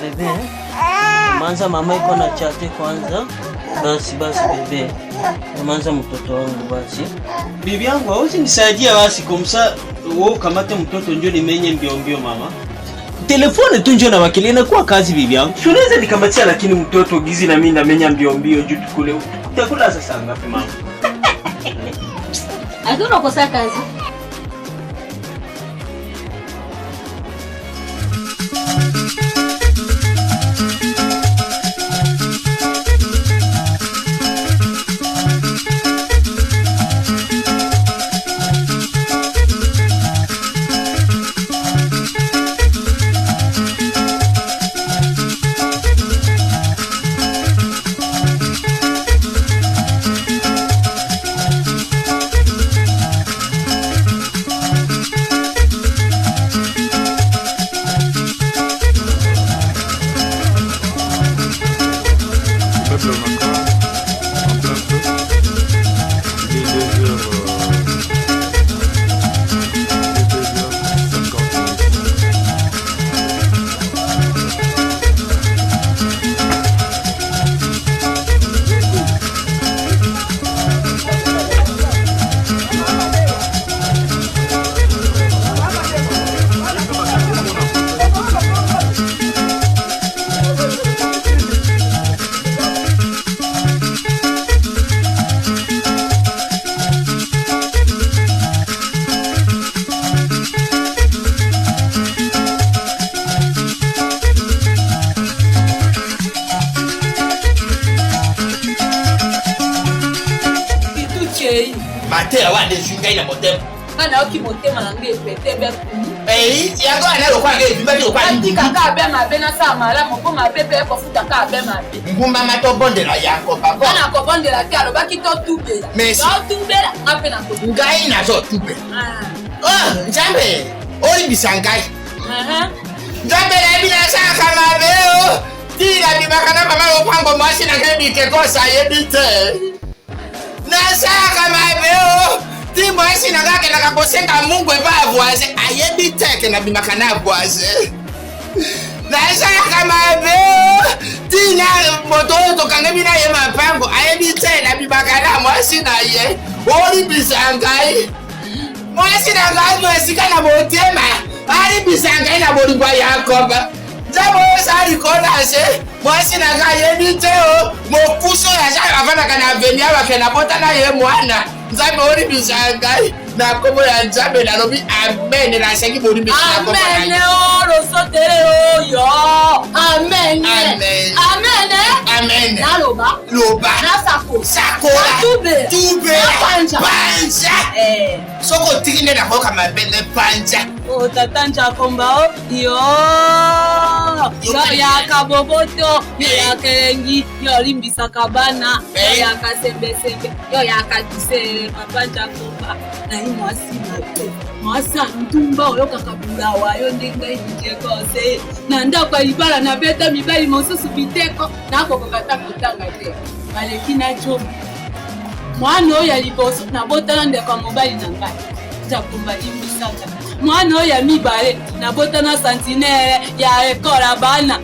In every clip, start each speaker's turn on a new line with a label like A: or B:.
A: bebe. Manza mama iko na chate kwanza. Basi bebe. Manza mtoto wangu basi. Bibi yangu hauzi nisaidia basi kumsa wewe kamate mtoto njoo nimenye mbio mama. Telefone tu njoo na wakili inakuwa kazi bibi yangu. Tunaweza nikamatia lakini mtoto gizi na mimi ndamenya mbio juu tukule. Utakula sasa ngapi mama?
B: Hakuna kosa kazi.
C: Matea wande shungai na motem.
B: Kana oki motema na nge pete be kunu.
C: Yango ana lo kwa nge bimba lo kwa ndi.
B: Kaka be mabe na sa mala mo ko mabe pe ko futa ka be mabe.
C: Ngumba mato bondela yango papa.
B: Kana ko bondela ti alo baki to tube.
C: Merci.
B: To tube la ngape na to.
C: Ngai na zo tube. Njambe. Ori bisangai. Njambe la bila saka mabe o. Tira di makana mama lo pango masi na ngebi ke kosa yebite. Nasaka mabeo ti mwasi nangake nakaposenga Mungu eba voisin ayebi teke na bimakana voisin. Nasaka mabeo ti na moto to kangebi na ye mapango ayebi teke na bimakana mwasi na ye ori bisangai. Mwasi nangai mwasi kana motema ari bisangai na bolimba yakoba. Jabo sari kona se mwasi nanga yebi teo mokuso ya jaya afana kana venia wakena bota na ye mwana nzabe ori bisangai na kobo ya nzabe na lobi amen na sengi bori bisanga kobo na
B: amen oro sotere oyo amen
C: amen
B: amen
C: amen
B: na loba na sako tube panja soko
C: tikine na koka mabele panja
B: o tatanja komba yo ya kaboboto ya kengi yo limbisa kabana ya kasembe yo ya kadise mabanja komba na imwasi mate mwasa ntumba oyo kakabula wayo ndinga injekose na ndakwa ibala na beta mibali mosusu biteko nako kokata kotanga te balekina chomo mwana oyo liboso na botana ndeka mobali na ngai jakumba imbisaka mwana oyo mibale na botana santinere ya ekola bana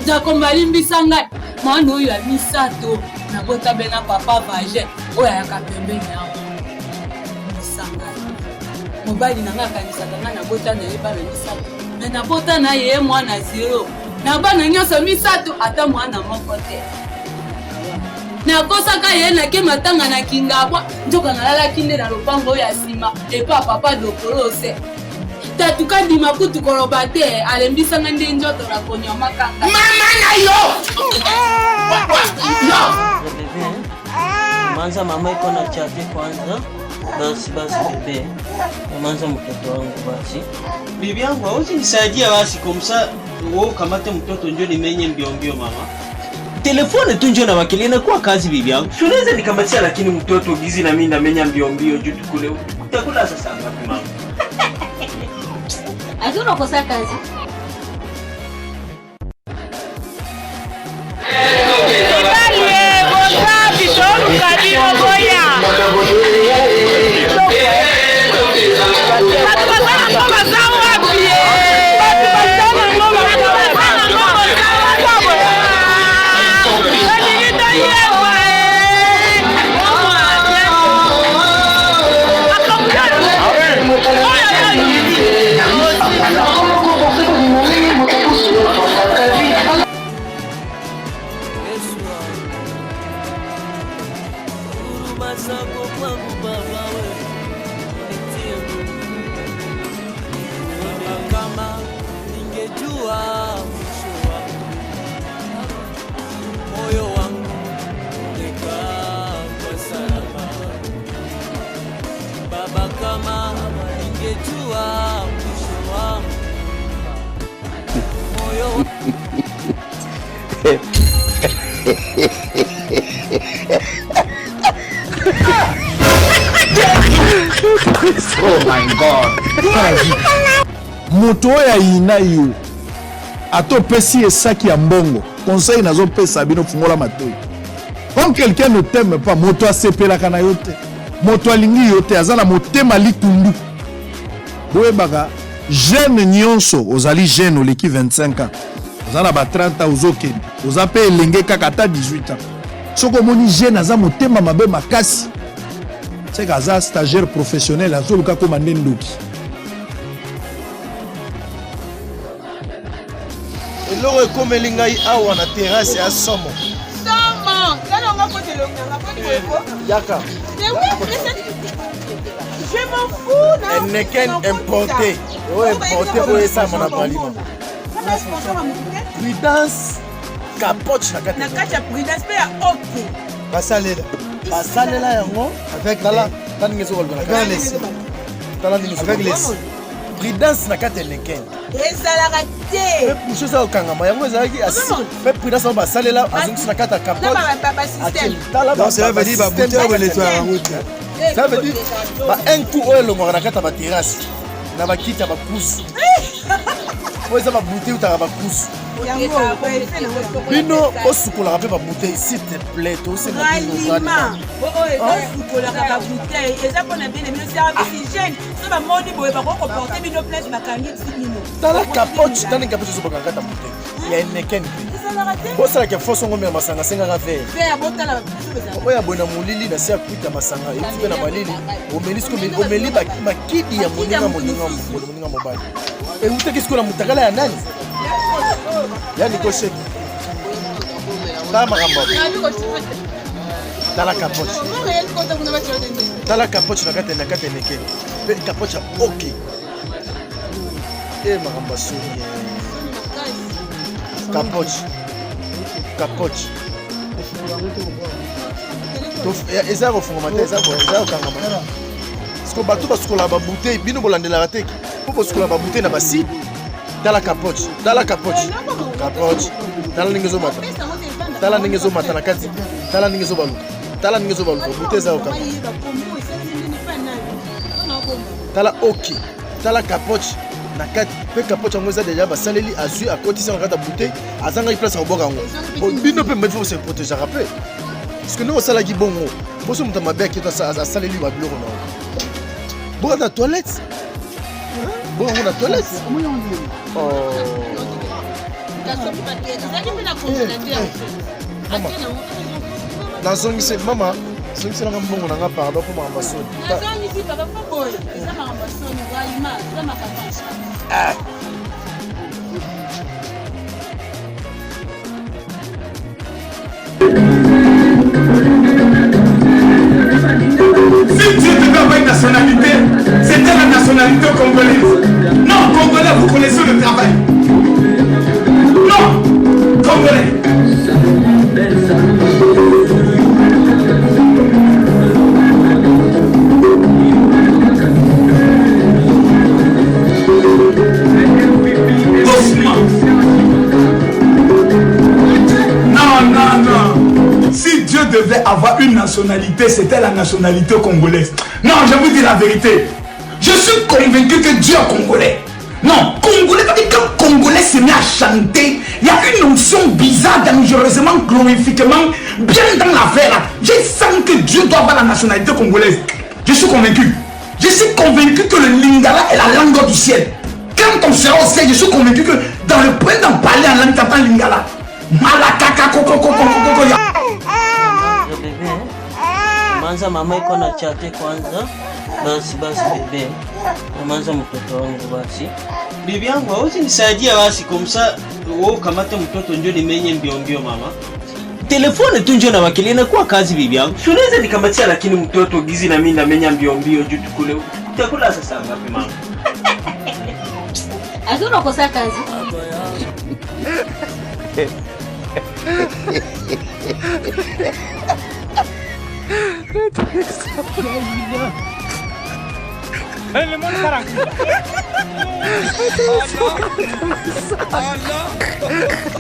B: jakumba imbisanga mwana oyo misato na bota bena papa vage oyo yakapembeni awo misanga mobali na nga kanisaka nga na bota na ye bana misato me na bota na ye mwana zero na bana nyonso misato ata mwana moko te na kosaka ye na ke matanga na kingabwa njoka nalalaki nde na lopango oyo ya nsima epa papa dokolose tatuka ndima kutu koloba te alembisanga nde njoto na konya makanga
C: mama na yo
A: Manza mama iko na chate kwanza. Basi bebe. Manza mtoto wangu basi. Bibi yangu hauzi nisaidia basi kumsa wewe kamate mtoto njoo nimenye mbio mama. Telefone tu njoo na wakili inakuwa kazi bibi yangu. Tunaweza nikamatia lakini mtoto gizi na mimi ndamenya mbio juu tukule. Utakula sasa ngapi mama?
B: Hakuna kosa kazi.
C: Oh my God.
D: Moto ya ina yo. Ato pesi esaki ya mbongo. Conseil nazo pesa bino fungola matoi. Comme quelqu'un ne t'aime pas, moto asepela kana yote. Moto alingi yote azana motema likundu. Boye baka jeune nyonso ozali jeune oleki 25 ans. Ozana ba 30 ans ozokende. Ozape elenge kaka ata 18 ans. Soko moni jeune aza motema mabe makasi. C'est un stagiaire professionnel, azo luka ko mandendoki.
E: eloko ekomeli ngai awa na terrasse ya somo yaka eneken importé oyo importé oyo esama na balima prudence capoche na kati ya prudence mpe ya ok basalela yango avec prudence na kati eneken
B: ezalaka te
E: pousse ça okangama yango ezalaki pe prudence ba salela azongisi na kata capote donc ça veut dire ba bouteille ba nettoyer yango te ça veut dire ba un coup oyo longwa na kata ba terrasse na ba kiti ba pousse oyo za ba bouteille utaka ba pousse bino osukola pe ba bouteille s'il te plaît to c'est ma bino
B: osukola ba bouteille eza pona bien mais c'est oxygène so ba moni boye ba ko porter bino place bakangi tino
E: tala capote tani capote so bakanga ta bouteille ya eneken bosala ke force ngomela masanga sengaka verre
B: botala
E: oya bona molili na sia kuita masanga etupe na balili omeli makidi ya moninga mobali euteki sikola mutakala ya nani yani kosheki tala makambo tala capoche na kati eneke pe capoche ok e makambo soni capoche eza kofungama te eza kokangama siko bato basukola babouteille bino bolandelaka teki mpo bosukola babouteille na basi tala capoche tala ndenge ezomata tala ndenge ezomata na kati tala ndenge ezobaluka bouteille eza kokangama tala ok tala capoche na kati pe capoche yango eza deja basaleli azwi akotisa na kati ya bouteille azangaki place ya koboka yango bino mpe maitre fo se protégeaka mpe parce que ndenge osalaki bongo boso moto mabe akita asaleli babiloko na yango boka na toilette bokango na toilette nazongise mama zongiselanga mbongo nanga pardon mpo makambo soni
F: Si Dieu devait avoir une nationalité, c'était la nationalité congolaise. Non, Congolais, vous connaissez le travail. Non, Congolais. Doucement. Non. Si Dieu devait avoir une nationalité, c'était la nationalité congolaise. Non, je vous dis la vérité. Je suis convaincu que Dieu est congolais. Non, congolais, parce que quand Congolais se met à chanter, il y a une notion bizarre, dangereusement, glorifiquement, bien dans l'affaire là. Je sens que Dieu doit avoir la nationalité congolaise. Je suis convaincu. Je suis convaincu que le lingala est la langue du ciel. Quand on sera au ciel, je suis convaincu que dans le point d'en parler en langue, t'entends lingala. Malakaka koko.
A: Manza mama iko na chate kwanza. Basi bebe. Manza mtoto wangu basi. Bibi yangu hauzi nisaidia basi kumsa wewe kamata mtoto ndio nimenye mbio mama. Telefone tu ndio na wakili inakuwa kazi bibi yangu. Siwezi nikamatia lakini mtoto gizi na mimi namenya mbio juu tukule. Utakula sasa ngapi mama?
B: Azuna kosa kazi.
F: Le monde s'arrange. Allah.
G: Subhanallah,